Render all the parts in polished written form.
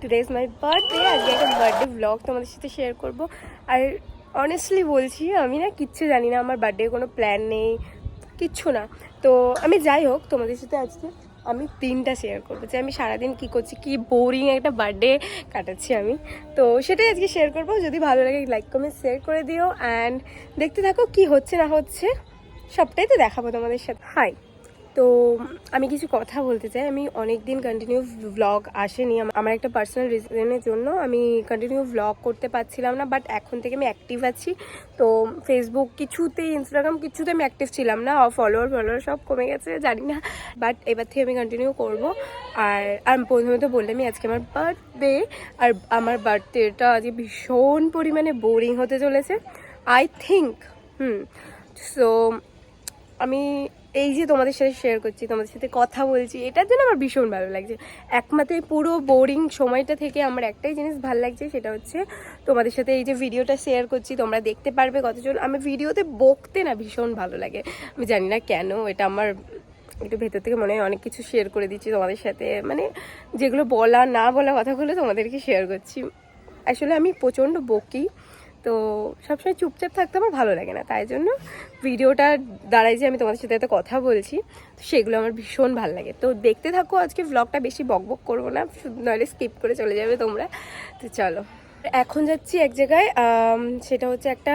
Today is my birthday. আজকে একটা birthday blog তোমাদের সাথে শেয়ার করব। আর অনেস্টলি বলছি, আমি না কিচ্ছু জানি না, আমার বার্থডে কোনো প্ল্যান নেই, কিচ্ছু না। তো আমি যাই হোক, তোমাদের সাথে আজকে আমি দিনটা শেয়ার করবো যে আমি সারাদিন কী করছি, কি বোরিং একটা বার্থডে কাটাচ্ছি আমি। তো সেটাই আজকে শেয়ার করবো। যদি ভালো লাগে লাইক কমেন্ট শেয়ার করে দিও অ্যান্ড দেখতে থাকো কি হচ্ছে না হচ্ছে, সবটাই তো দেখাবো তোমাদের সাথে। হাই, তো আমি কিছু কথা বলতে চাই। আমি অনেক দিন কন্টিনিউ ভ্লগ আসেনি, আমার একটা পার্সোনাল রিজনের জন্য আমি কন্টিনিউ ভ্লগ করতে পারছিলাম না। বাট এখন থেকে আমি অ্যাক্টিভ আছি। তো ফেসবুক কিছুতেই, ইনস্টাগ্রাম কিছুতে আমি অ্যাক্টিভ ছিলাম না, ফলোয়ার সব কমে গেছে জানি না। বাট এবার থেকে আমি কন্টিনিউ করবো। আর প্রথমে তো বললামই আজকে আমার বার্থডে, আর আমার বার্থডেটা আজকে ভীষণ পরিমাণে বোরিং হতে চলেছে আই থিঙ্ক। সো আমি এই যে তোমাদের সাথে শেয়ার করছি, তোমাদের সাথে কথা বলছি, এটার জন্য আমার ভীষণ ভালো লাগছে। একমাত্র পুরো বোরিং সময়টা থেকে আমার একটাই জিনিস ভালো লাগছে, সেটা হচ্ছে তোমাদের সাথে এই যে ভিডিওটা শেয়ার করছি, তোমরা দেখতে পারবে কতজন। আমি ভিডিওতে বকতে না ভীষণ ভালো লাগে, আমি জানি না কেন। এটা আমার একটু ভেতর থেকে মনে হয় অনেক কিছু শেয়ার করে দিচ্ছি তোমাদের সাথে, মানে যেগুলো বলা না বলা কথাগুলো তোমাদেরকে শেয়ার করছি। আসলে আমি প্রচণ্ড বকি, তো সবসময় চুপচাপ থাকতে আমার ভালো লাগে না, তাই জন্য ভিডিওটা দ্বারাই যে আমি তোমাদের সাথে এত কথা বলছি, তো সেগুলো আমার ভীষণ ভালো লাগে। তো দেখতে থাকো আজকে ভ্লগটা, বেশি বকবক করবো না, নইলে স্কিপ করে চলে যাবে তোমরা। তো চলো, এখন যাচ্ছি এক জায়গায়, সেটা হচ্ছে একটা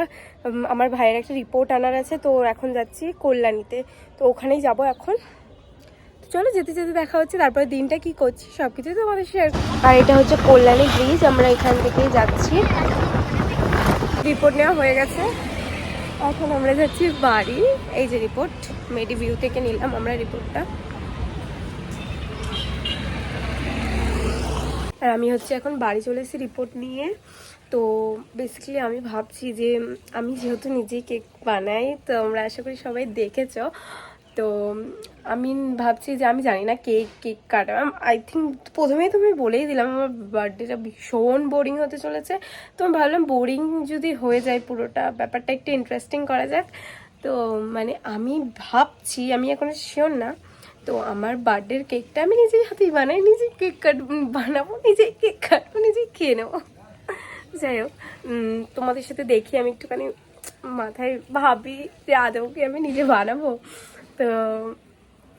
আমার ভাইয়ের একটা রিপোর্ট আনার আছে। তো এখন যাচ্ছি কল্যাণীতে, তো ওখানেই যাব এখন। চলো যেতে যেতে দেখা হচ্ছে, তারপরে দিনটা কি করছি সব কিছুই তোমাদের শেয়ার। আর এটা হচ্ছে কল্যাণী ব্রিজ, আমরা এখান থেকেই যাচ্ছি। রিপোর্ট নেওয়া হয়ে গেছে, এখন আমরা যাচ্ছি বাড়ি। এই যে রিপোর্ট, মেডিভিউ থেকে নিলাম আমরা রিপোর্টটা। আর আমি হচ্ছে এখন বাড়ি চলে এসেছি রিপোর্ট নিয়ে। তো বেসিক্যালি আমি ভাবছি যে আমি যেহেতু নিজেই কেক বানাই, তো আমরা আশা করি সবাই দেখেছ। তো আমি ভাবছি যে আমি জানি না কেক কাটা, আই থিঙ্ক প্রথমেই তুমি বলেই দিলাম আমার বার্থডেটা ভীষণ বোরিং হতে চলেছে। তো আমি ভাবলাম বোরিং যদি হয়ে যায় পুরোটা, ব্যাপারটা একটু ইন্টারেস্টিং করা যাক। তো মানে আমি ভাবছি, আমি এখন শিওর না, তো আমার বার্থডের কেকটা আমি নিজেই হাতেই বানাই, নিজেই কেক বানাবো, নিজেই কেক কাটবো, নিজেই খেয়ে নেবো। যাই হোক, তোমাদের সাথে দেখি, আমি একটুখানি মাথায় ভাবি যে আদৌ কি আমি নিজে বানাবো। তো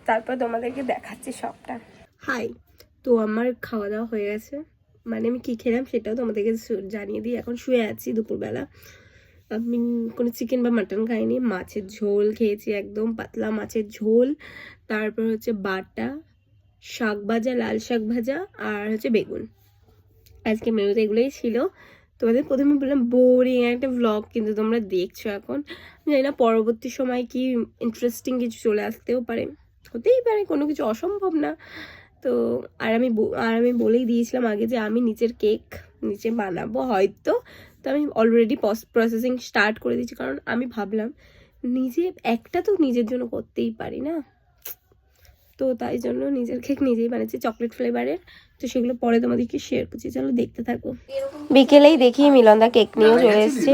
তারপর তোমাদেরকে দেখাচ্ছি সবটা। হাই, তো আমার খাওয়া দাওয়া হয়ে গেছে, মানে আমি কী খেলাম সেটাও তোমাদেরকে জানিয়ে দিই। এখন শুয়ে আছি দুপুরবেলা, আমি কোনো চিকেন বা মাটন খাইনি, মাছের ঝোল খেয়েছি, একদম পাতলা মাছের ঝোল। তারপর হচ্ছে বাটা, শাক ভাজা, লাল শাক ভাজা, আর হচ্ছে বেগুন। আজকে মেনুতে এগুলোই ছিল। তোমাদের প্রথমে বললাম বোরিং একটা ভ্লগ, কিন্তু তোমরা দেখছো এখন, জানি না পরবর্তী সময় কি ইন্টারেস্টিং কিছু চলে আসতেও পারে, হতেই পারে, কোনো কিছু অসম্ভব না। তো আর আমি বলেই দিয়েছিলাম আগে যে আমি নিচের কেক নিচে বানাবো হয়তো। তো আমি অলরেডি প্রসেসিং স্টার্ট করে দিয়েছি, কারণ আমি ভাবলাম নিজে একটা তো নিজের জন্য করতেই পারি না, তো তাই জন্য নিজের কেক নিজেই বানাচ্ছি চকলেট ফ্লেভারের। তো সেগুলো পরে তোমাদেরকে শেয়ার করছি, চলো দেখতে থাকো। বিকেলেই দেখি মিলনদা কেক নিয়েও চলে এসছে,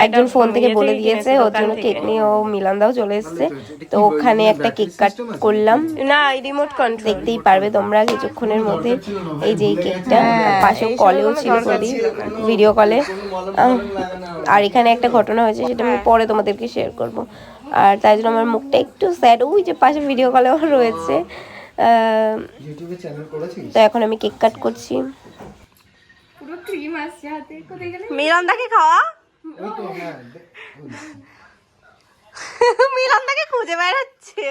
একজন ফোন থেকে বলে দিয়েছে ওর জন্য কেক নিয়ে, ও মিলনদাও চলে এসছে। তো ওখানে একটা কেক কাট করলাম, না রিমোট কন্ট্রোল দেখতেই পারবে তোমরা কিছুক্ষণের মধ্যে। এই যে এই কেকটা, পাশেও কলেও ছিল প্রদীপ, ভিডিও কলে। আর এখানে একটা ঘটনা হয়েছে, সেটা আমি পরে তোমাদেরকে শেয়ার করবো। আর তাই জন্য আমার মুখটা একটু স্যাড, ওই যে পাশে ভিডিও কলেও রয়েছে। তো এখন আমি কেক কাট করছি। পুরো ক্রিম আসছে হাতে, কোথায় গেলে মিলনদাকে খাওয়া, মিলনদাকে খুঁজে বেড়াচ্ছে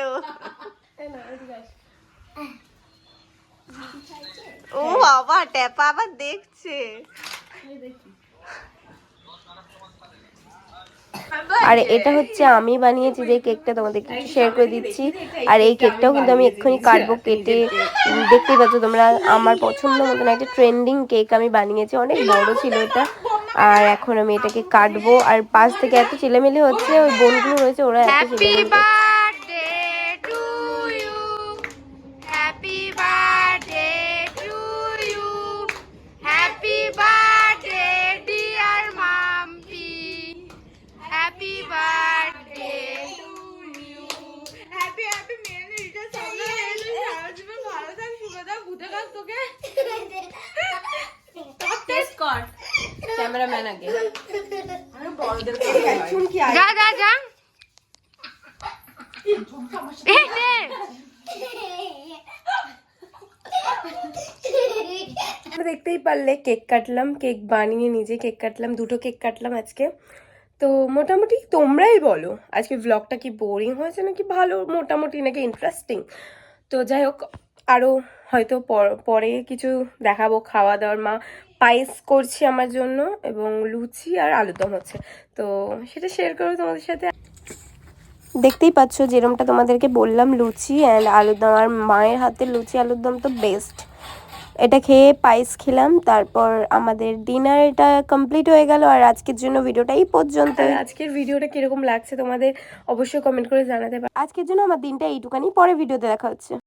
ও বাবা, ট্যাপা আবার দেখছে। আর এটা হচ্ছে আমি বানিয়েছি যে কেকটা, তোমাদেরকে একটু শেয়ার করে দিচ্ছি। আর এই কেকটাও কিন্তু আমি এক্ষুনি কাটবো, কেটে দেখতেই পাচ্ছ তোমরা, আমার পছন্দ মতন একটা ট্রেন্ডিং কেক আমি বানিয়েছি, অনেক বড় ছিল এটা। আর এখন আমি এটাকে কাটবো, আর পাশ থেকে এত ছেলেমেলে হচ্ছে, ওই বোনগুলো রয়েছে, ওরা এত ছেলেমেলে। টেস্ট কর ক্যামেরাম্যান আগে যা যা যা এই নে। দেখতেই পারলে কেক কাটলাম, কেক বানিয়ে নিজে কেক কাটলাম, 2টো কেক কাটলাম আজকে। তো মোটামুটি তোমরাই বলো আজকে ব্লগটা কি বোরিং হয়েছে নাকি ভালো, মোটামুটি নাকি ইন্টারেস্টিং। তো যাই হোক, আরও হয়তো পরে কিছু দেখাবো খাওয়া দাওয়ার। মা পায়েস করছি আমার জন্য এবং লুচি আর আলুরদম হচ্ছে, তো সেটা শেয়ার করবো তোমাদের সাথে। দেখতেই পাচ্ছ যেরমটা তোমাদেরকে বললাম, লুচি অ্যান্ড আলুরদম, আর মায়ের হাতের লুচি আলুরদম তো বেস্ট। এটা খেয়ে পায়েস খেলাম, তারপর আমাদের ডিনার এটা কমপ্লিট হয়ে গেল। আর আজকের জন্য ভিডিওটা এই পর্যন্ত। আজকের ভিডিওটা কিরকম লাগছে তোমাদের অবশ্যই কমেন্ট করে জানাতে পারো। আজকের জন্য আমার দিনটা এইটুকানি, পরে ভিডিওতে দেখা হচ্ছে।